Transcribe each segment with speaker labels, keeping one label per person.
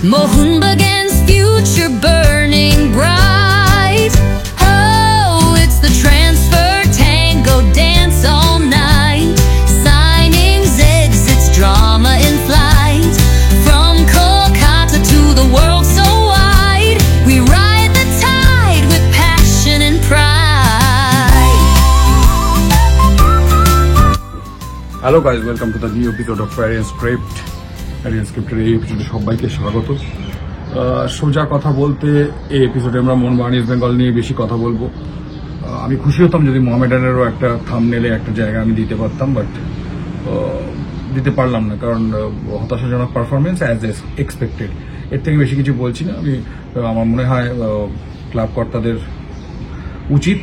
Speaker 1: Mohunbagan's future burning bright. Oh, it's the transfer tango dance all night. Signings, exits, drama in flight. From Kolkata to the world so wide, we ride the tide with passion and pride.
Speaker 2: Hello guys, welcome to the new episode of Arian Script. Arian Script এর এই এপিসোডে সবাইকে স্বাগত। সোজা কথা বলতে এই এপিসোডে আমরা মোহনবাগান ইস্ট বেঙ্গল নিয়ে বেশি কথা বলবো। আমি খুশি হতাম যদি মোহামেডানেরও একটা থাম্বনেলে একটা জায়গা আমি দিতে পারতাম, বাট দিতে পারলাম না, কারণ হতাশাজনক পারফরমেন্স অ্যাজ এক্সপেক্টেড। এর থেকে বেশি কিছু বলছি না। আমার মনে হয় ক্লাব কর্তাদের উচিত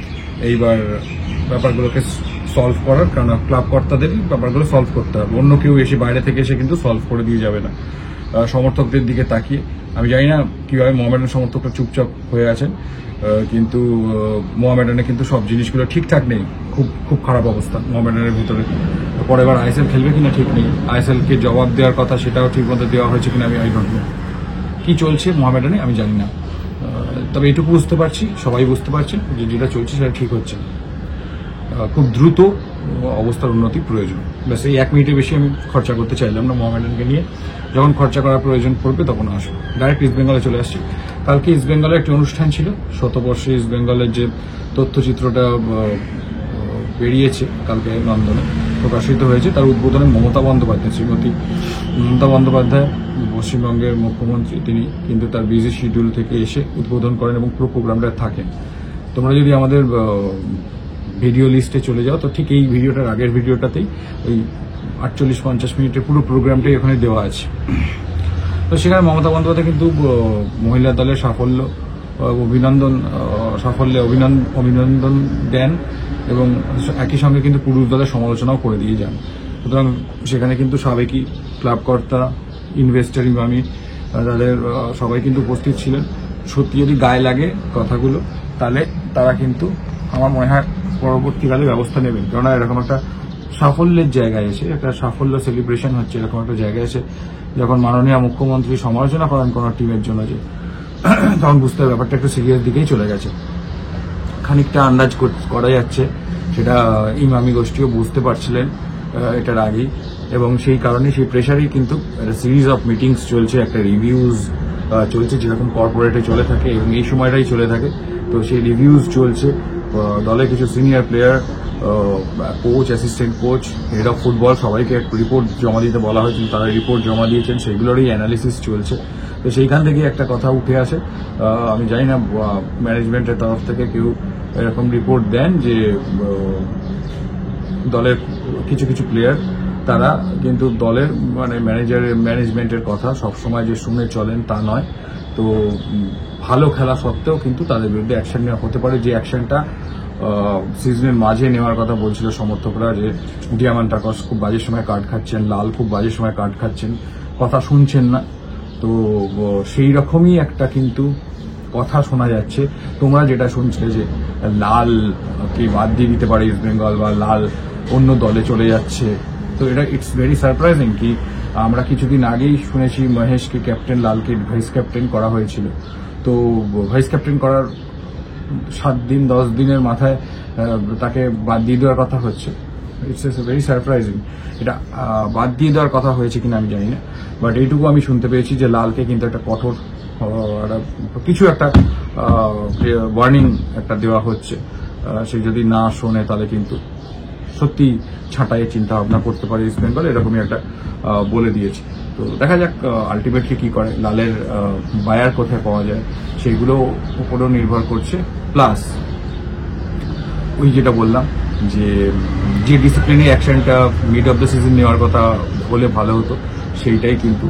Speaker 2: এইবার ব্যাপারগুলোকে সলভ করার, কারণ ক্লাব কর্তাদেরই ব্যাপারগুলো সলভ করতে হবে। অন্য কেউ এসে বাইরে থেকে এসে কিন্তু সলভ করে দিয়ে যাবে না। সমর্থকদের দিকে তাকিয়ে আমি জানি না কীভাবে মোহামেডান সমর্থকরা চুপচাপ হয়ে আছেন, কিন্তু মোহামেডানে কিন্তু সব জিনিসগুলো ঠিকঠাক নেই। খুব খারাপ অবস্থা মোহামেডানের ভিতরে। পরে এবার আইএসএল খেলবে কিনা ঠিক নেই। আইএসএলকে জবাব দেওয়ার কথা, সেটাও ঠিক মতো দেওয়া হয়েছে কিনা আমি ডোন্ট নো। কী চলছে মোহামেডানে আমি জানি না, তবে এটুকু বুঝতে পারছি, সবাই বুঝতে পারছেন যে যেটা চলছে সেটা ঠিক হচ্ছে না। খুব দ্রুত অবস্থার উন্নতি প্রয়োজন। ব্যাস এই 1 মিনিটের বেশি আমি খরচা করতে চাইলাম না মোহামেডানকে নিয়ে। যখন খরচা করার প্রয়োজন পড়বে তখন আসবো। ডাইরেক্ট ইস্ট বেঙ্গলে চলে আসছি। কালকে ইস্ট বেঙ্গলের একটি অনুষ্ঠান ছিল, শতবর্ষে ইস্ট বেঙ্গলের যে তথ্যচিত্রটা বেরিয়েছে কালকে লন্ডনে প্রকাশিত হয়েছে, তার উদ্বোধনে মমতা বন্দ্যোপাধ্যায়, শ্রীমতী মমতা বন্দ্যোপাধ্যায় পশ্চিমবঙ্গের মুখ্যমন্ত্রী, তিনি কিন্তু তার বিজি শিডিউল থেকে এসে উদ্বোধন করেন এবং পুরো প্রোগ্রামটা থাকেন। তোমরা যদি আমাদের ভিডিও লিস্টে চলে যাও তো ঠিক এই ভিডিওটার আগের ভিডিওটাতেই ওই 48-50 মিনিটের পুরো প্রোগ্রামটাই ওখানে দেওয়া আছে। তো সেখানে মমতা বন্দ্যোপাধ্যায় কিন্তু মহিলা দলের সাফল্যে অভিনন্দন দেন এবং একই সঙ্গে কিন্তু পুরুষ দলের সমালোচনাও করে দিয়ে যান। সুতরাং সেখানে কিন্তু সাবেকি ক্লাব কর্তা, ইনভেস্টর ইমামি, তাদের সবাই কিন্তু উপস্থিত ছিলেন। সত্যি যদি গায়ে লাগে কথাগুলো, তাহলে তারা কিন্তু আমার মনে হয় পরবর্তীকালে ব্যবস্থা নেবেন। কেননা এরকম একটা সাফল্যের জায়গায় এসে, একটা সাফল্য সেলিব্রেশন হচ্ছে এরকম একটা জায়গায় এসে যখন মাননীয় মুখ্যমন্ত্রী সমালোচনা করেন কোনো টিমের জন্য, যে তখন বুঝতে হবে ব্যাপারটা একটু সিরিয়াস দিকেই চলে গেছে। খানিকটা আন্দাজ করা যাচ্ছে, সেটা ইমামি গোষ্ঠীও বুঝতে পারছিলেন এটার আগেই, এবং সেই কারণে সেই প্রেশারেই কিন্তু একটা সিরিজ অফ মিটিংস চলছে, একটা রিভিউজ চলছে, যেরকম কর্পোরেটে চলে থাকে এবং এই সময়টাই চলে থাকে। তো সেই রিভিউজ চলছে। দলে কিছু senior player, coach, assistant coach, head of football, সবাইকে একটা রিপোর্ট জমা দিতে বলা হয়েছিল। তারা রিপোর্ট জমা দিয়েছেন, সেইগুলোরই অ্যানালিসিস চলছে। তো সেইখান থেকে একটা কথা উঠে আসে, আমি জানি না ম্যানেজমেন্টের তরফ থেকে কেউ এরকম রিপোর্ট দেন যে দলের কিছু প্লেয়ার তারা কিন্তু দলের ম্যানেজমেন্টের কথা সবসময় যে শুনে চলেন তা নয়। তো ভালো খেলা সত্ত্বেও কিন্তু তাদের বিরুদ্ধে অ্যাকশন নেওয়া হতে পারে, যে অ্যাকশনটা সিজনের মাঝে নেওয়ার কথা বলছিল সমর্থকরা, যে ডিয়ামান্টাকস খুব বাজে সময় কার্ড খাচ্ছেন, লাল খুব বাজে সময় কার্ড খাচ্ছেন, কথা শুনছেন না। তো সেই রকমই একটা কিন্তু কথা শোনা যাচ্ছে। তোমরা যেটা শুনছিলে যে লালকে বাদ দিয়ে দিতে পারে ইস্ট বেঙ্গল, বা লাল অন্য দলে চলে যাচ্ছে, তো এটা ইটস ভেরি সারপ্রাইজিং। কি আমরা কিছুদিন আগেই শুনেছি মহেশকে ক্যাপ্টেন, লালকে ভাইস ক্যাপ্টেন করা হয়েছিল। তো ভাইস ক্যাপ্টেন করার 7-10 দিনের মাথায় তাকে বাদ দিয়ে দেওয়ার কথা হচ্ছে। It's very surprising. এটা বাদ দিয়ে দেওয়ার কথা হয়েছে কিনা আমি জানি না, বাট এইটুকু আমি শুনতে পেয়েছি যে লালকে কিন্তু একটা কঠোর কিছু একটা ওয়ার্নিং একটা দেওয়া হচ্ছে। সে যদি না শোনে তাহলে কিন্তু সত্যি ছাঁটাইয়ে চিন্তা ভাবনা করতে পারে ইস্ট বেঙ্গল, এরকমই একটা বলে দিয়েছে। তো দেখা যাক আলটিমেটলি কি করে। লালের বায়ার কোথায় পাওয়া যায় সেইগুলো উপরেও নির্ভর করছে। প্লাস ওই যেটা বললাম যে ডিসিপ্লিনারি অ্যাকশনটা মিড অফ দ্য সিজন নেওয়ার কথা হলে ভালো হতো, সেইটাই কিন্তু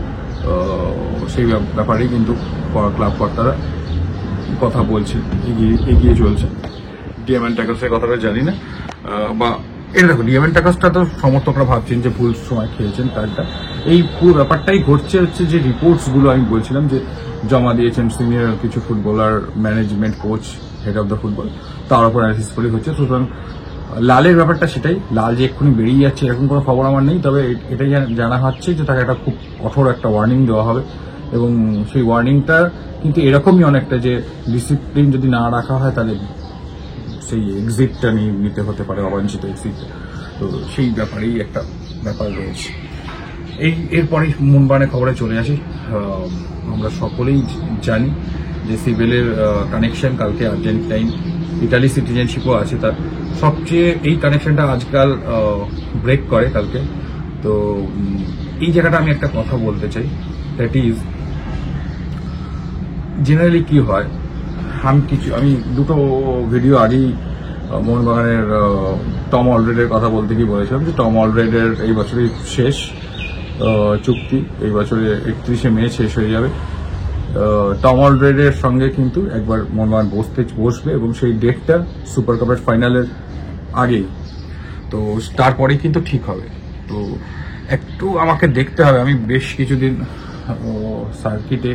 Speaker 2: সেই ব্যাপারেই কিন্তু ক্লাব কর্তারা কথা বলছে, এগিয়ে চলছে। ডিয়ামান্টাকসের কথাটা জানি না, বা এটা দেখো ডিয়ামান্টাকসটা তো সমর্থকরা ভাবছেন যে ভুল সময় খেয়েছেন কার্ডটা। এই পুরো ব্যাপারটাই ঘটছে হচ্ছে যে রিপোর্টসগুলো আমি বলছিলাম যে জমা দিয়েছেন সিনিয়র কিছু footballer, management, coach, head of the football, তার উপর অ্যানালিসিস করে হচ্ছে। সুতরাং লালের ব্যাপারটা সেটাই, লাল যে এক্ষুনি বেরিয়ে যাচ্ছে এরকম কোনো খবর আমার নেই, তবে এটাই জানা হচ্ছে যে তাকে একটা খুব কঠোর একটা ওয়ার্নিং দেওয়া হবে এবং সেই ওয়ার্নিংটা কিন্তু এরকমই অনেকটা যে ডিসিপ্লিন যদি না রাখা হয় তাহলে সেই এক্সিটটা নিতে হতে পারে, অবাঞ্ছিত এক্সিট। তো সেই ব্যাপারেই একটা ব্যাপার রয়েছে। এরপরেই মোহনবাগানের খবরে চলে আসি। আমরা সকলেই জানি যে সিভিলের কানেকশন কালকে আর্জেন্টাইন ইটালি সিটিজেনশিপও আছে তার, সবচেয়ে এই কানেকশনটা আজকাল ব্রেক করে কালকে। তো এই জায়গাটা আমি একটা কথা বলতে চাই, দ্যাট ইজ জেনারেলি কি হয়, আমি দুটো ভিডিও আগেই মোহনবাগানের টম অলরেডের কথা বলতে গিয়ে বলেছিলাম যে টম অলরেডের এই বছরই শেষ চুক্তি, এই বছরে 31শে মে শেষ হয়ে যাবে। টম অলরেডের সঙ্গে কিন্তু একবার মোহনবাগান বসবে এবং সেই ডেটটা সুপার কাপের ফাইনালের আগেই, তো তারপরেই কিন্তু ঠিক হবে। তো একটু আমাকে দেখতে হবে, আমি বেশ কিছুদিন সার্কিটে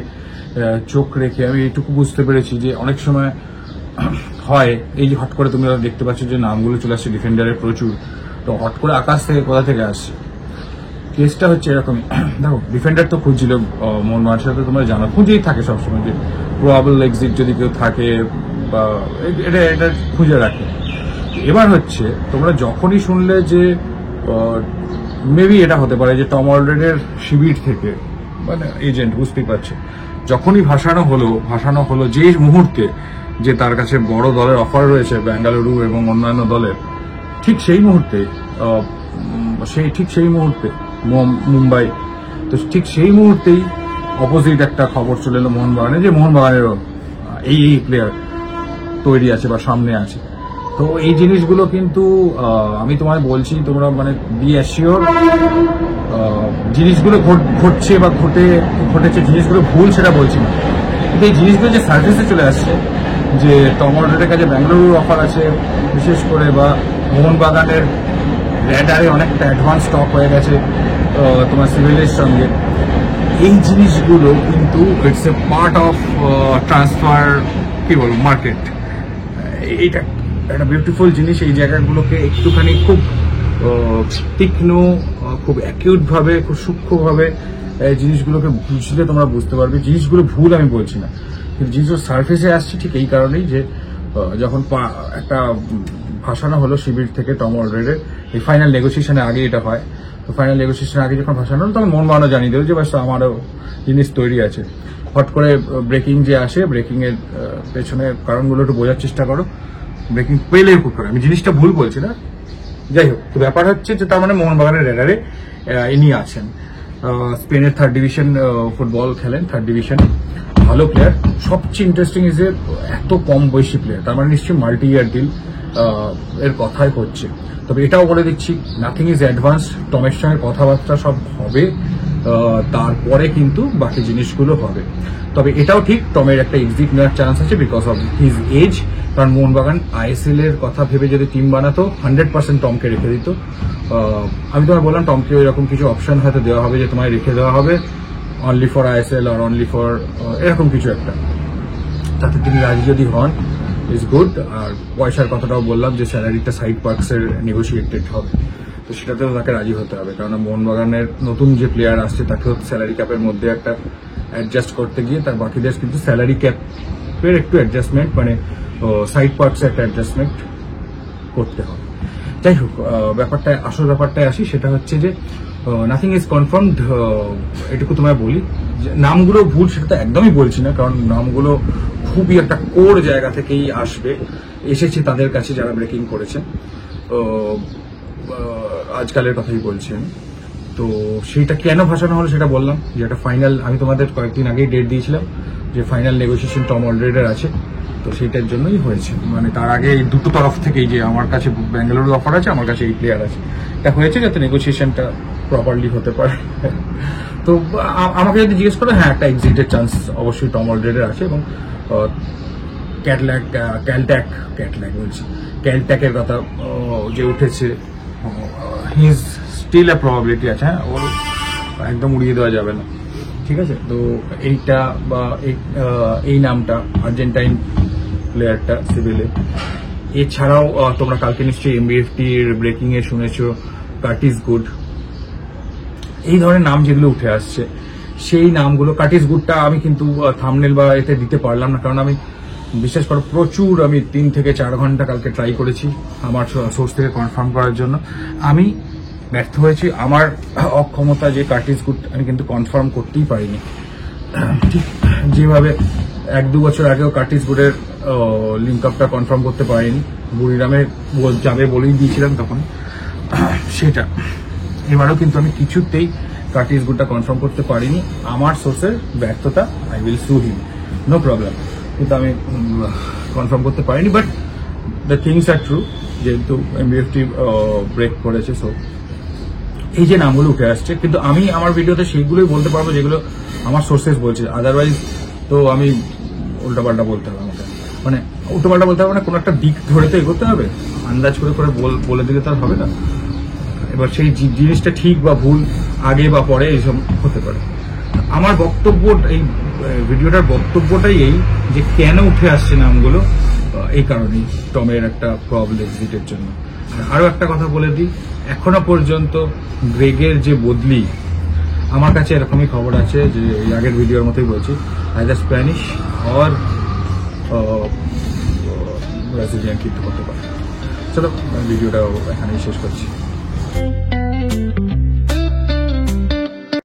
Speaker 2: চোখ রেখে আমি এইটুকু বুঝতে পেরেছি যে অনেক সময় হয় এই যে হট করে তুমি দেখতে পাচ্ছ যে নামগুলো চলে আসছে ডিফেন্ডারের প্রচুর, তো হট করে আকাশ থেকে কোথা থেকে আসছে। কেসটা হচ্ছে এরকমই, দেখো ডিফেন্ডার তো খুঁজছিল মোহনবাগানের সাথে, তোমরা জানো খুঁজেই থাকে সবসময় যে প্রবাবল এক্সিট যদি কেউ থাকে বা এটা খুঁজে রাখে। এবার হচ্ছে তোমরা যখনই শুনলে যে মেবি এটা হতে পারে যে টম অলরেডের শিবির থেকে মানে এজেন্ট, বুঝতেই পারছে, যখনই ভাসানো হলো যে মুহূর্তে যে তার কাছে বড় দলের অফার রয়েছে বেঙ্গালুরু এবং অন্যান্য দলের, ঠিক সেই মুহূর্তে মুম্বাই, তো ঠিক সেই মুহূর্তেই অপোজিট একটা খবর চলে এলো মোহনবাগানে যে মোহনবাগানেরও এই প্লেয়ার তৈরি আছে বা সামনে আছে। তো এই জিনিসগুলো কিন্তু আমি তোমায় বলছি, তোমরা মানে বি অ্যাসিওর, জিনিসগুলো ঘটছে বা ঘটেছে, জিনিসগুলো ভুল সেটা বলছি না, কিন্তু এই জিনিসগুলো যে সার্ভিসে চলে আসছে যে টম অলরেডের কাছে বেঙ্গালুরুর অফার আছে বিশেষ করে, বা মোহনবাগানের র্যাডারে অনেকটা অ্যাডভান্স স্টক হয়ে গেছে তোমার সিভিলের সঙ্গে, এই জিনিসগুলো কিন্তু it's a part of transfer কি বলবো মার্কেট। এইটা একটা বিউটিফুল জিনিস, এই জায়গাগুলোকে একটুখানি খুব তীক্ষ্ণ, খুব অ্যাকিউট ভাবে, খুব সূক্ষ্মভাবে জিনিসগুলোকে বুঝলে তোমরা বুঝতে পারবে। জিনিসগুলো ভুল আমি বলছি না, কিন্তু জিনিসগুলো সার্ফেসে আসছে ঠিক এই কারণেই যে যখন একটা ভাসানো হলো শিবির থেকে টম অলরেডের, এই ফাইনাল নেগোসিয়েশনের আগে এটা হয়, তো ফাইনাল নেগোসিয়েশনের আগে যখন ভাসানো হলো তখন মোহনবাগানও জানিয়ে দিল যে বাস আমারও জিনিস তৈরি আছে। হট করে ব্রেকিং যে আসে, ব্রেকিং এর পেছনে কারণগুলো একটু বোঝার চেষ্টা করো, ব্রেকিং পেলেও খুব করে, আমি জিনিসটা ভুল বলছি না, যাই হোক। তো ব্যাপার হচ্ছে যে তার মানে মোহনবাগানের রেডারে ইনি আছেন, স্পেনের 3rd ডিভিশন ফুটবল খেলেন, 3rd ডিভিশন, ভালো প্লেয়ার। সবচেয়ে ইন্টারেস্টিং ইজ যে এত কম বয়সী প্লেয়ার, তার মানে নিশ্চয়ই মাল্টি ইয়ার ডিল এর কথাই হচ্ছে। তবে এটাও বলে দিচ্ছি, নাথিং ইজ অ্যাডভান্স, টমের সঙ্গে কথাবার্তা সব হবে, তারপরে কিন্তু বাকি জিনিসগুলো হবে। তবে এটাও ঠিক, টমের একটা এক্সিট নেওয়ার চান্স আছে বিকজ অফ হিজ এজ, কারণ মোহনবাগান আইএসএল এর কথা ভেবে যদি টিম বানাতো 100% টমকে রেখে দিত। আমি তোমায় বললাম টমকে এরকম কিছু অপশন হয়তো দেওয়া হবে যে তোমায় রেখে দেওয়া হবে অনলি ফর আইএসএল আর অনলি ফর এরকম কিছু একটা, তাতে তিনি রাজি যদি হন ইজ গুড। আর পয়সার কথাটাও বললাম যে স্যালারিটা সাইড পার্কসের নেগোসিয়েটেড হবে, তো সেটাতেও তাকে রাজি হতে হবে, কারণ মোহনবাগানের নতুন যে প্লেয়ার আসছে তাকেও স্যালারি ক্যাপের মধ্যে একটা অ্যাডজাস্ট করতে গিয়ে তার বাকিদের কিন্তু স্যালারি ক্যাপের একটু অ্যাডজাস্টমেন্ট, মানে সাইড পার্কসে একটা অ্যাডজাস্টমেন্ট করতে হবে। যাই হোক, আসল ব্যাপারটায় আসি, সেটা হচ্ছে যে নাথিং ইজ কনফার্মড, এটুকু তোমায় বলি। নামগুলো ভুল সেটা তো একদমই বলছি না, কারণ নামগুলো খুবই একটা কোর জায়গা থেকেই এসেছে তাদের কাছে যারা ব্রেকিং করেছেন, আজকালের কথাই বলছি আমি। তো সেইটা কেন ভাসানো হলো সেটা বললাম, যে একটা ফাইনাল, আমি তোমাদের কয়েকদিন আগেই ডেট দিয়েছিলাম যে ফাইনাল নেগোসিয়েশন টম অলরেডের আছে, তো সেইটার জন্যই হয়েছে। মানে তার আগে এই দুটো তরফ থেকেই যে আমার কাছে বেঙ্গালুরু অফার আছে, আমার কাছে এই প্লেয়ার আছে, এটা হয়েছে যাতে নেগোসিয়েশনটা প্রপারলি হতে পারে। তো আমাকে যদি জিজ্ঞেস করো, হ্যাঁ একটা এক্সিটের চান্স অবশ্যই টম অলরেডের আছে, এবং ক্যালট্যাকের কথা যে উঠেছে, হিজ স্টিল এ প্রবাবিলিটি আছে, হ্যাঁ ওর একদম উড়িয়ে দেওয়া যাবে না, ঠিক আছে। তো এইটা বা এই নামটা আর্জেন্টাইন প্লেয়ারটা সিভিলে, এছাড়াও তোমরা কালকে নিশ্চয়ই এমবিএফটির ব্রেকিং এ শুনেছো কার্টিস গুড, এই ধরনের নাম যেগুলো উঠে আসছে সেই নামগুলো কার্টিস গুডটা আমি কিন্তু থাম্বনেল বা এতে দিতে পারলাম না, কারণ আমি বিশ্বাস করো প্রচুর আমি 3 থেকে 4 ঘন্টা কালকে ট্রাই করেছি আমার সোর্স থেকে কনফার্ম করার জন্য। আমি ব্যর্থ হয়েছি, আমার অক্ষমতা যে কার্টিস গুড আমি কিন্তু কনফার্ম করতেই পারিনি। ঠিক যেভাবে 1-2 বছর আগেও কার্টিস গুডের লিঙ্ক আপটা কনফার্ম করতে পারিনি, বুড়িরামে যাবে বলেই দিয়েছিলাম তখন, সেটা এবারও কিন্তু আমি কিছুতেই কার্টিস গুডটা কনফার্ম করতে পারিনি। আমার সোর্সের ব্যর্থতা, আই উইল সু হিম, নো প্রবলেম, কিন্তু আমি কনফার্ম করতে পারিনি। But the things are true, যেহেতু এমবিএফটি ব্রেক করেছে, সো এই যে নামগুলো উঠে আসছে, কিন্তু আমি আমার ভিডিওতে সেইগুলোই বলতে পারবো যেগুলো আমার সোর্সেস বলছে। আদারওয়াইজ তো আমি উল্টাপাল্টা বলতে হবে আমাকে, মানে উল্টোপাল্টা বলতে হবে, মানে কোনো একটা দিক ধরে তো এগোতে হবে, আন্দাজ করে করে বলে দিলে তো আর হবে না। এবার সেই জিনিসটা ঠিক বা ভুল আগে বা পরে এইসব হতে পারে। আমার বক্তব্য, এই ভিডিওটার বক্তব্যটাই এই যে কেন উঠে আসছে নামগুলো, এই কারণেই টমের একটা প্রবলেম এক্সিটের জন্য। আরো একটা কথা বলে দিই, এখনো পর্যন্ত গ্রেগের যে বদলি, আমার কাছে এরকমই খবর আছে যে আগের ভিডিওর মতোই বলছি, আইদার স্প্যানিশ অর ব্রাজিলিয়ান কিন্তু করতে পারে। চলো ভিডিওটা এখানেই শেষ করছি।